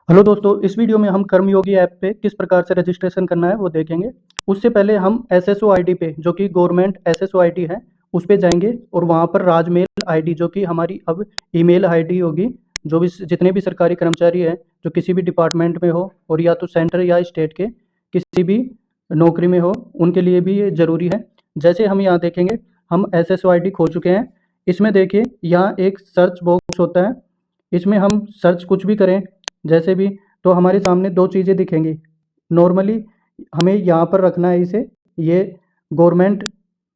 Hello दोस्तों, इस video में हम कर्मयोगी ऐप पे किस प्रकार से रजिस्ट्रेशन करना है वो देखेंगे। उससे पहले हम एसएसओ आईडी पे, जो कि गवर्नमेंट एसएसओ आईडी है, उस पे जाएंगे और वहाँ पर राजमेल आईडी, जो कि हमारी अब ईमेल आईडी होगी। जो भी जितने भी सरकारी कर्मचारी हैं जो किसी भी डिपार्टमेंट में हो और या तो सेंटर या स्टेट के किसी भी नौकरी में हो, उनके लिए भी ये ज़रूरी है। जैसे हम यहाँ देखेंगे, हम एसएसओ आईडी खो चुके हैं। इसमें देखिए यहाँ एक सर्च बॉक्स होता है, इसमें हम सर्च कुछ भी करें जैसे भी, तो हमारे सामने दो चीज़ें दिखेंगी। नॉर्मली हमें यहाँ पर रखना है इसे, ये गवर्नमेंट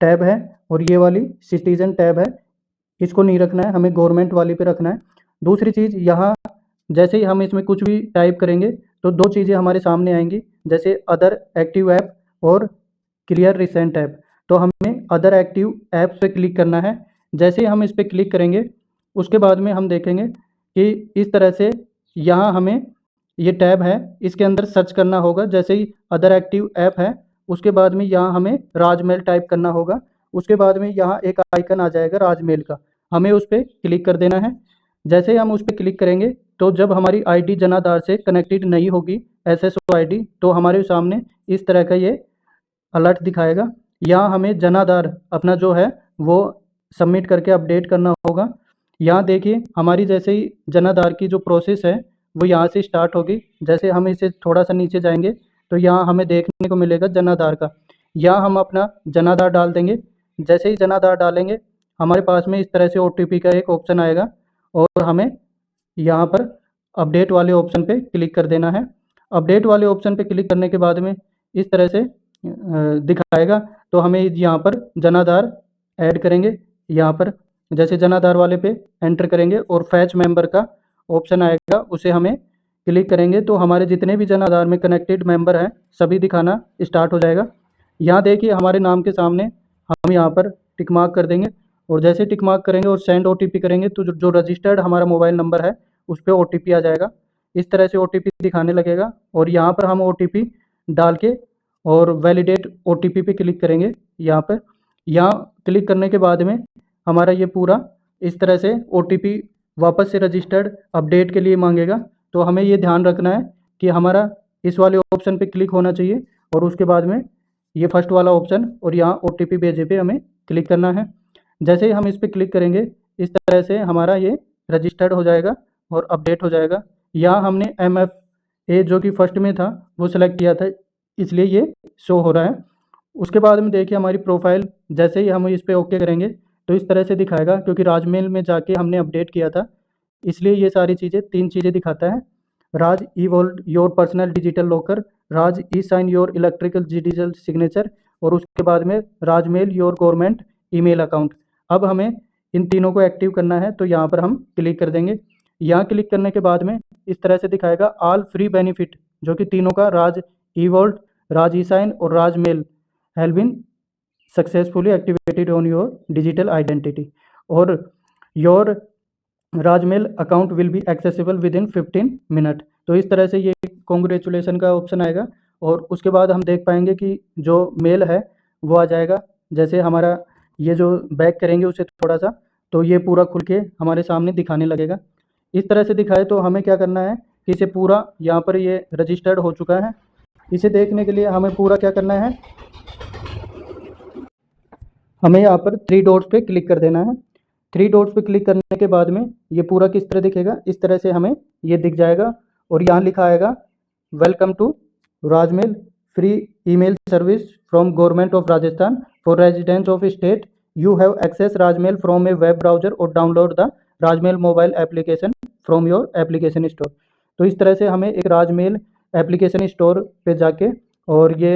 टैब है और ये वाली सिटीज़न टैब है, इसको नहीं रखना है, हमें गवर्नमेंट वाली पे रखना है। दूसरी चीज़, यहाँ जैसे ही हम इसमें कुछ भी टाइप करेंगे तो दो चीज़ें हमारे सामने आएंगी, जैसे अदर एक्टिव ऐप और क्लियर रिसेंट ऐप। तो हमें अदर एक्टिव ऐप पे क्लिक करना है। जैसे ही हम इस पे क्लिक करेंगे उसके बाद में हम देखेंगे कि इस तरह से यहाँ हमें ये टैब है, इसके अंदर सर्च करना होगा। जैसे ही अदर एक्टिव ऐप है, उसके बाद में यहाँ हमें राजमेल टाइप करना होगा। उसके बाद में यहाँ एक आइकन आ जाएगा राजमेल का, हमें उस पर क्लिक कर देना है। जैसे ही हम उस पर क्लिक करेंगे तो जब हमारी आईडी जन आधार से कनेक्टेड नहीं होगी, एसएसओ आईडी, तो हमारे सामने इस तरह का ये अलर्ट दिखाएगा। यहाँ हमें जन आधार अपना जो है वो सबमिट करके अपडेट करना होगा। यहाँ देखिए हमारी जैसे ही जन आधार की जो प्रोसेस है वो यहाँ से स्टार्ट होगी। जैसे हम इसे थोड़ा सा नीचे जाएंगे तो यहाँ हमें देखने को मिलेगा जन आधार का। यहाँ हम अपना जन आधार डाल देंगे। जैसे ही जन आधार डालेंगे हमारे पास में इस तरह से ओटीपी का एक ऑप्शन आएगा और हमें यहाँ पर अपडेट वाले ऑप्शन पे क्लिक कर देना है। अपडेट वाले ऑप्शन पे क्लिक करने के बाद में इस तरह से दिखाएगा। तो हमें यहाँ पर जन आधार ऐड करेंगे, यहाँ पर जैसे जन आधार वाले पे एंटर करेंगे और फैच मेंबर का ऑप्शन आएगा, उसे हमें क्लिक करेंगे तो हमारे जितने भी जन आधार में कनेक्टेड मेंबर हैं सभी दिखाना स्टार्ट हो जाएगा। यहाँ देखिए हमारे नाम के सामने हम यहाँ पर टिक मार्क कर देंगे और जैसे टिक मार्क करेंगे और सेंड ओटीपी करेंगे तो जो रजिस्टर्ड हमारा मोबाइल नंबर है उस पर ओटीपी आ जाएगा। इस तरह से ओटीपी दिखाने लगेगा और यहाँ पर हम ओटीपी डाल के और वैलिडेट ओटीपी पे क्लिक करेंगे। यहाँ क्लिक करने के बाद में हमारा ये पूरा इस तरह से ओटीपी वापस से रजिस्टर्ड अपडेट के लिए मांगेगा। तो हमें ये ध्यान रखना है कि हमारा इस वाले ऑप्शन पे क्लिक होना चाहिए और उसके बाद में ये फर्स्ट वाला ऑप्शन और यहाँ ओटीपी भेजे पे हमें क्लिक करना है। जैसे ही हम इस पर क्लिक करेंगे इस तरह से हमारा ये रजिस्टर्ड हो जाएगा और अपडेट हो जाएगा। यहाँ हमने MFA जो कि फर्स्ट में था वो सिलेक्ट किया था, इसलिए ये शो हो रहा है। उसके बाद में देखिए हमारी प्रोफाइल, जैसे ही हम इस पर ओके करेंगे तो इस तरह से दिखाएगा, क्योंकि राजमेल में जाके हमने अपडेट किया था इसलिए ये सारी चीज़ें, तीन चीज़ें दिखाता है। Raj e vault your personal digital locker, Raj e sign your electrical digital signature और उसके बाद में Rajmail your government email account. अब हमें इन तीनों को एक्टिव करना है तो यहाँ पर हम क्लिक कर देंगे। यहाँ क्लिक करने के बाद में इस तरह से दिखाएगा ऑल फ्री बेनिफिट, जो कि तीनों का राज ई वॉल्ट, राज ई साइन और Raj mail have been successfully activated on your digital identity और your Rajmail account will be accessible within 15 minute. तो इस तरह से ये कॉन्ग्रेचुलेसन का ऑप्शन आएगा और उसके बाद हम देख पाएंगे कि जो मेल है वो आ जाएगा। जैसे हमारा ये जो बैक करेंगे उसे थोड़ा सा, तो ये पूरा खुल के हमारे सामने दिखाने लगेगा। इस तरह से दिखाए तो हमें क्या करना है कि इसे पूरा, यहाँ पर ये रजिस्टर्ड हो चुका है, इसे देखने के लिए हमें पूरा क्या करना है, हमें यहाँ पर थ्री डॉट्स पे क्लिक कर देना है। थ्री डॉट्स पे क्लिक करने के बाद में ये पूरा किस तरह दिखेगा, इस तरह से हमें ये दिख जाएगा और यहाँ लिखा आएगा welcome to Rajmail free email service from government of Rajasthan for residents of state, you have access Rajmail from a web browser और download the Rajmail mobile application from your application store. तो इस तरह से हमें एक राजमेल एप्लीकेशन स्टोर पे जाके और ये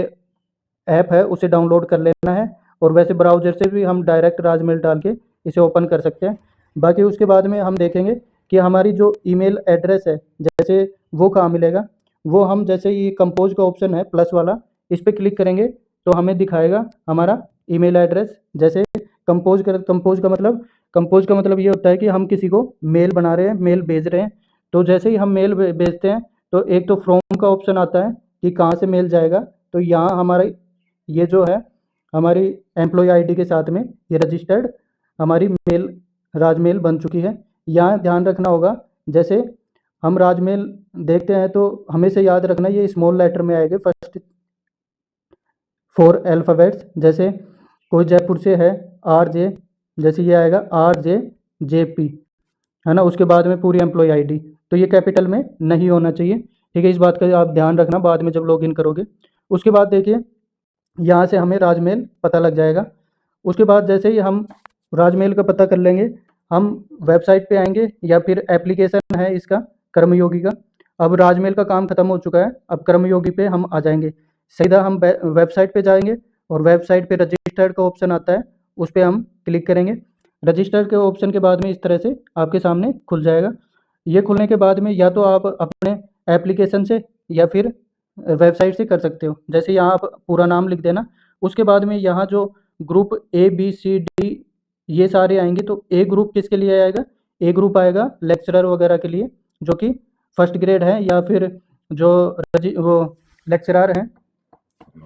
ऐप है उसे डाउनलोड कर लेना है और वैसे ब्राउज़र से भी हम डायरेक्ट राजमेल डाल के इसे ओपन कर सकते हैं। बाकी उसके बाद में हम देखेंगे कि हमारी जो ईमेल एड्रेस है जैसे वो कहाँ मिलेगा। वो हम जैसे ये कंपोज का ऑप्शन है प्लस वाला, इस पर क्लिक करेंगे तो हमें दिखाएगा हमारा ईमेल एड्रेस। जैसे कंपोज का मतलब ये होता है कि हम किसी को मेल बना रहे हैं, मेल भेज रहे हैं। तो जैसे ही हम मेल भेजते हैं तो एक तो फ्रॉम का ऑप्शन आता है कि कहाँ से मेल जाएगा। तो यहाँ हमारे ये जो है हमारी एम्प्लॉय आईडी के साथ में ये रजिस्टर्ड हमारी मेल राजमेल बन चुकी है। यहाँ ध्यान रखना होगा, जैसे हम राजमेल देखते हैं तो हमेशा याद रखना ये स्मॉल लेटर में आएगा, फर्स्ट 4 अल्फ़ाबेट्स। जैसे कोई जयपुर से है RJ, जैसे ये आएगा RJJP, है ना। उसके बाद में पूरी एम्प्लॉय आईडी, तो ये कैपिटल में नहीं होना चाहिए, ठीक है। इस बात का आप ध्यान रखना बाद में जब लॉगिन करोगे। उसके बाद देखिए यहाँ से हमें राजमेल पता लग जाएगा। उसके बाद जैसे ही हम राजमेल का पता कर लेंगे, हम वेबसाइट पे आएंगे या फिर एप्लीकेशन है इसका कर्मयोगी का। अब राजमेल का काम खत्म हो चुका है, अब कर्मयोगी पे हम आ जाएंगे। सीधा हम वेबसाइट पे जाएंगे और वेबसाइट पे रजिस्टर्ड का ऑप्शन आता है, उस पर हम क्लिक करेंगे। रजिस्टर्ड के ऑप्शन के बाद में इस तरह से आपके सामने खुल जाएगा। ये खुलने के बाद में या तो आप अपने एप्लीकेशन से या फिर वेबसाइट से कर सकते हो। जैसे यहाँ आप पूरा नाम लिख देना, उसके बाद में यहाँ जो ग्रुप ABCD ये सारे आएंगे, तो ए ग्रुप किसके लिए आएगा? ए ग्रुप आएगा लेक्चरर वगैरह के लिए, जो कि फर्स्ट ग्रेड है या फिर जो वो लेक्चरर हैं,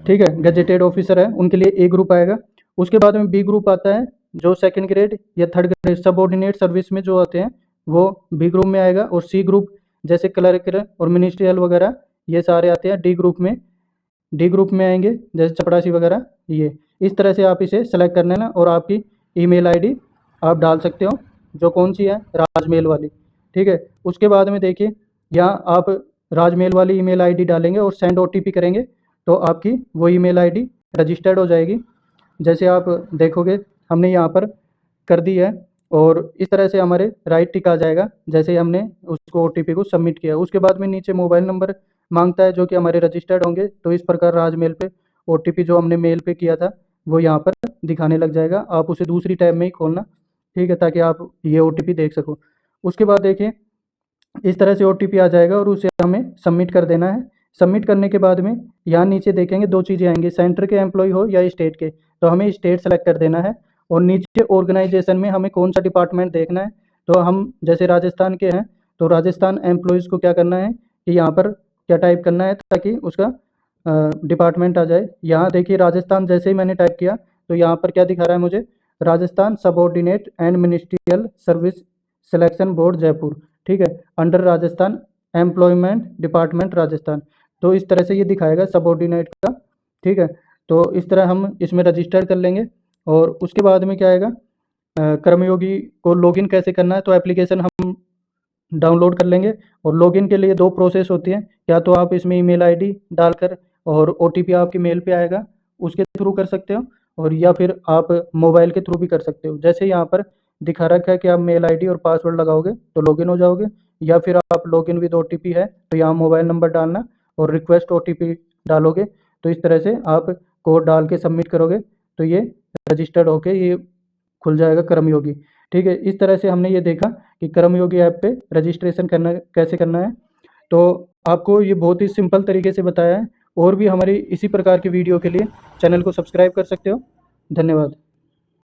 ठीक है, गजेटेड ऑफिसर है, उनके लिए ए ग्रुप आएगा। उसके बाद में बी ग्रुप आता है, जो सेकंड ग्रेड या थर्ड ग्रेड सबऑर्डिनेट सर्विस में जो आते हैं वो बी ग्रुप में आएगा। और सी ग्रुप जैसे क्लर्क और मिनिस्ट्रियल वगैरह ये सारे आते हैं डी ग्रुप में। डी ग्रुप में आएंगे जैसे चपरासी वगैरह। ये इस तरह से आप इसे सेलेक्ट कर लेना और आपकी ईमेल आईडी आप डाल सकते हो, जो कौन सी है, राजमेल वाली, ठीक है। उसके बाद में देखिए यहाँ आप राजमेल वाली ईमेल आईडी डालेंगे और सेंड OTP करेंगे, तो आपकी वो ईमेल आईडी रजिस्टर्ड हो जाएगी। जैसे आप देखोगे हमने यहाँ पर कर दी है और इस तरह से हमारे राइट टिक आ जाएगा जैसे ही हमने उसको OTP को सबमिट किया। उसके बाद में नीचे मोबाइल नंबर मांगता है जो कि हमारे रजिस्टर्ड होंगे, तो इस प्रकार राजमेल पे OTP जो हमने मेल पे किया था वो यहाँ पर दिखाने लग जाएगा। आप उसे दूसरी टैब में ही खोलना, ठीक है, ताकि आप ये OTP देख सको। उसके बाद देखिए इस तरह से OTP आ जाएगा और उसे हमें सबमिट कर देना है। सबमिट करने के बाद में यहाँ नीचे देखेंगे दो चीज़ें आएंगी, सेंटर के एम्प्लॉय हो या स्टेट के, तो हमें स्टेट सेलेक्ट कर देना है। और नीचे ऑर्गेनाइजेशन में हमें कौन सा डिपार्टमेंट देखना है, तो हम जैसे राजस्थान के हैं तो राजस्थान एम्प्लॉयज़ को क्या करना है कि यहाँ पर क्या टाइप करना है ताकि उसका डिपार्टमेंट आ जाए। यहाँ देखिए राजस्थान जैसे ही मैंने टाइप किया तो यहाँ पर क्या दिखा रहा है मुझे, Rajasthan subordinate and ministerial service selection board Jaipur, ठीक है, under Rajasthan employment department Rajasthan. तो इस तरह से ये दिखाएगा सबऑर्डिनेट का, ठीक है। तो इस तरह हम इसमें रजिस्टर कर लेंगे। और उसके बाद में क्या आएगा, कर्मयोगी को लॉगिन कैसे करना है, तो एप्लीकेशन हम डाउनलोड कर लेंगे। और लॉगिन के लिए दो प्रोसेस होती हैं, या तो आप इसमें ईमेल आईडी डालकर और OTP आपकी मेल पे आएगा उसके थ्रू कर सकते हो, और या फिर आप मोबाइल के थ्रू भी कर सकते हो। जैसे यहाँ पर दिखा रखा है कि आप मेल आईडी और पासवर्ड लगाओगे तो लॉगिन हो जाओगे, या फिर आप लॉगिन विद OTP है तो यहाँ मोबाइल नंबर डालना और रिक्वेस्ट OTP डालोगे, तो इस तरह से आप कोड डाल के सबमिट करोगे तो ये रजिस्टर्ड होके ये खुल जाएगा कर्मयोगी, ठीक है। इस तरह से हमने ये देखा कि कर्मयोगी ऐप पे रजिस्ट्रेशन करना कैसे करना है। तो आपको ये बहुत ही सिंपल तरीके से बताया है। और भी हमारी इसी प्रकार की वीडियो के लिए चैनल को सब्सक्राइब कर सकते हो। धन्यवाद।